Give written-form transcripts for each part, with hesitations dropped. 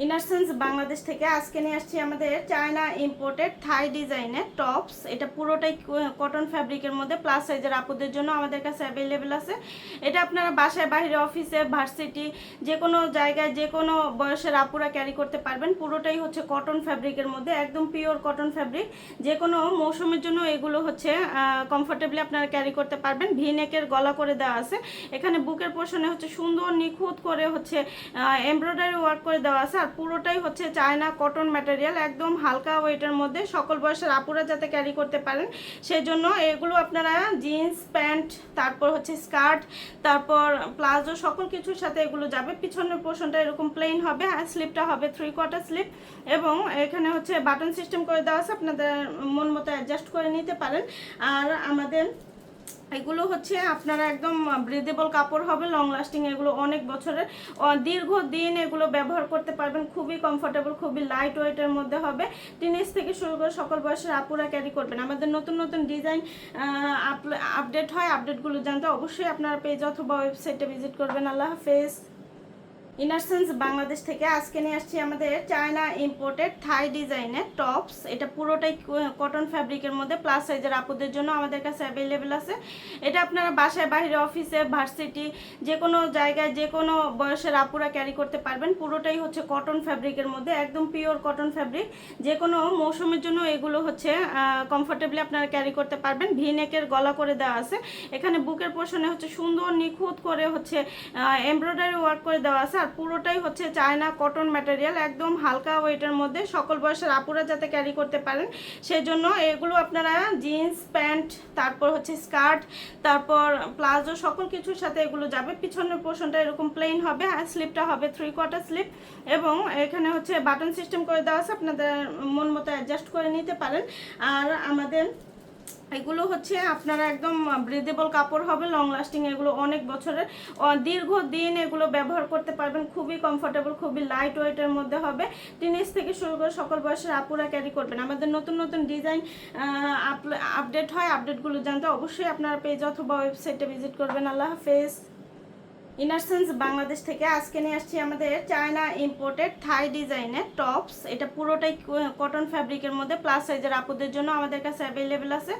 ইনারসেন্স বাংলাদেশ থেকে আজকে নিয়ে আসছি আমাদের চায়না ইম্পোর্টেড থাই ডিজাইনের টপস। এটা পুরোটাই কটন ফ্যাব্রিকের মধ্যে প্লাস সাইজের আপুদের জন্য আমাদের কাছে অ্যাভেলেবেল আছে। এটা আপনারা বাসায়, বাইরে, অফিসে, ভার্সিটি, যে কোনো জায়গায় যে কোনো বয়সের আপুরা ক্যারি করতে পারবেন। পুরোটাই হচ্ছে কটন ফ্যাব্রিকের মধ্যে, একদম পিওর কটন ফ্যাব্রিক। যে কোনো মৌসুমের জন্য এগুলো হচ্ছে কমফোর্টেবলি আপনারা ক্যারি করতে পারবেন। ভি নেকের গলা করে দেওয়া আছে। এখানে বুকের পোর্শনে হচ্ছে সুন্দর নিখুঁত করে হচ্ছে এমব্রয়ডারি ওয়ার্ক করে দেওয়া আছে। আর পুরোটাই হচ্ছে চায়না কটন ম্যাটেরিয়াল, একদম হালকা ওয়েটের মধ্যে সকল বয়সের আপুরা যাতে ক্যারি করতে পারেন সেই জন্য এগুলো আপনারা জিন্স প্যান্ট, তারপর হচ্ছে স্কার্ট, তারপর প্লাজো, সকল কিছুর সাথে এগুলো যাবে। পিছনের পোর্শনটা এরকম প্লেন হবে, আর স্লিপটা হবে 3/4 স্লিপ, এবং এখানে হচ্ছে বাটন সিস্টেম করে দেওয়া আছে, আপনাদের মন মতো অ্যাডজাস্ট করে নিতে পারেন। আর আমাদের এগুলো হচ্ছে আপনারা একদম ব্রিদেবল কাপড় হবে, লং লাস্টিং, এগুলো অনেক বছরের দীর্ঘদিন এগুলো ব্যবহার করতে পারবেন। খুবই কমফোর্টেবল, খুবই লাইট ওয়েটের মধ্যে হবে। টিনেজ থেকে শুরু করে সকল বয়সের আপুরা ক্যারি করবেন। আমাদের নতুন নতুন ডিজাইন আপডেট হয়, আপডেটগুলো জানতে অবশ্যই আপনারা পেজ অথবা ওয়েবসাইটে ভিজিট করবেন। আল্লাহ হাফেজ। ইনারসেন্স বাংলাদেশ থেকে আজকে নিয়ে আসছি আমাদের চায়না ইম্পোর্টেড থাই ডিজাইনের টপস। এটা পুরোটাই কটন ফ্যাব্রিকের মধ্যে প্লাস সাইজের আপুদের জন্য আমাদের কাছে অ্যাভেলেবেল আছে। এটা আপনারা বাসায়, বাইরে, অফিসে, ভার্সিটি, যে কোনো জায়গায় যে কোনো বয়সের আপুরা ক্যারি করতে পারবেন। পুরোটাই হচ্ছে কটন ফ্যাব্রিকের মধ্যে, একদম পিওর কটন ফ্যাব্রিক। যে কোনো মৌসুমের জন্য এগুলো হচ্ছে কমফোর্টেবলি আপনারা ক্যারি করতে পারবেন। ভি নেকের গলা করে দেওয়া আছে। এখানে বুকের পোর্শনে হচ্ছে সুন্দর নিখুঁত করে হচ্ছে এমব্রয়ডারি ওয়ার্ক করে দেওয়া আছে। আর পুরোটাই হচ্ছে চায়না কটন ম্যাটেরিয়াল, একদম হালকা ওয়েটের মধ্যে সকল বয়সের আপুরা যাতে ক্যারি করতে পারেন সেই জন্য এগুলো আপনারা জিন্স প্যান্ট, তারপর হচ্ছে স্কার্ট, তারপর প্লাজো, সকল কিছুর সাথে এগুলো যাবে। পিছনের পোর্শনটা এরকম প্লেন হবে, আর স্লিপটা হবে 3/4 স্লিপ, এবং এখানে হচ্ছে বাটন সিস্টেম করে দেওয়া আছে, আপনাদের মন মতো অ্যাডজাস্ট করে নিতে পারেন। আর আমাদের এগুলো হচ্ছে আপনারা একদম ব্রিদেবল কাপড় হবে, লং লাস্টিং, এগুলো অনেক বছরের দীর্ঘদিন এগুলো ব্যবহার করতে পারবেন। খুবই কমফোর্টেবল, খুবই লাইট ওয়েটের মধ্যে হবে। টিনেজ থেকে শুরু করে সকল বয়সের আপুরা ক্যারি করবেন। আমাদের নতুন নতুন ডিজাইন আপডেট হয়, আপডেটগুলো জানতে অবশ্যই আপনারা পেজ অথবা ওয়েবসাইটে ভিজিট করবেন। আল্লাহ হাফেজ। ইনারসেন্স বাংলাদেশ থেকে আজকে নিয়ে আসছি আমাদের চায়না ইম্পোর্টেড থাই ডিজাইনের টপস। এটা পুরোটাই কটন ফ্যাব্রিকের মধ্যে প্লাস সাইজের আপুদের জন্য আমাদের কাছে অ্যাভেলেবেল আছে।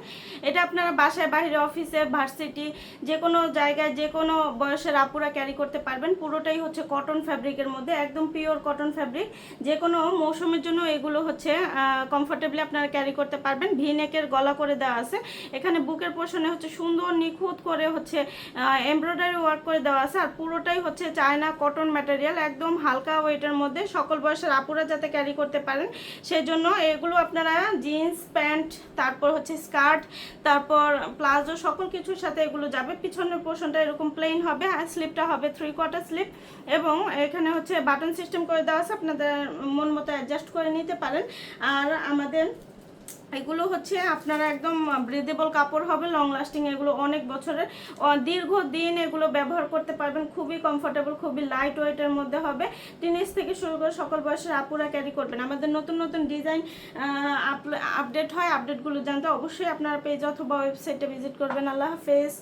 এটা আপনারা বাসায়, বাইরে, অফিসে, ভার্সিটি, যে কোনো জায়গায় যে কোনো বয়সের আপুরা ক্যারি করতে পারবেন। পুরোটাই হচ্ছে কটন ফ্যাব্রিকের মধ্যে, একদম পিওর কটন ফ্যাব্রিক। যে কোনো মৌসুমের জন্য এগুলো হচ্ছে কমফোর্টেবলি আপনারা ক্যারি করতে পারবেন। ভি নেকের গলা করে দেওয়া আছে। এখানে বুকের পোর্শনে হচ্ছে সুন্দর নিখুঁত করে হচ্ছে এমব্রয়ডারি ওয়ার্ক করে দেওয়া আছে। আর পুরোটাই হচ্ছে চায়না কটন ম্যাটেরিয়াল, একদম হালকা ওয়েটের মধ্যে সকল বয়সের আপুরা যাতে ক্যারি করতে পারেন সেই জন্য এগুলো আপনারা জিন্স প্যান্ট, তারপর হচ্ছে স্কার্ট, তারপর প্লাজো, সকল কিছুর সাথে এগুলো যাবে। পিছনের পোর্শনটা এরকম প্লেন হবে, আর স্লিপটা হবে 3/4 স্লিপ, এবং এখানে হচ্ছে বাটন সিস্টেম করে দেওয়া আছে, আপনাদের মন মতো অ্যাডজাস্ট করে নিতে পারেন। আর আমাদের এগুলো হচ্ছে আপনারা একদম ব্রিদেবল কাপড় হবে, লং লাস্টিং, এগুলো অনেক বছরের দীর্ঘদিন এগুলো ব্যবহার করতে পারবেন। খুবই কমফোর্টেবল, খুবই লাইট ওয়েটের মধ্যে হবে। টিনেজ থেকে শুরু করে সকল বয়সের আপুরা ক্যারি করবেন। আমাদের নতুন নতুন ডিজাইন আপডেট হয়, আপডেটগুলো জানতে অবশ্যই আপনারা পেজ অথবা ওয়েবসাইটে ভিজিট করবেন। আল্লাহ হাফেজ।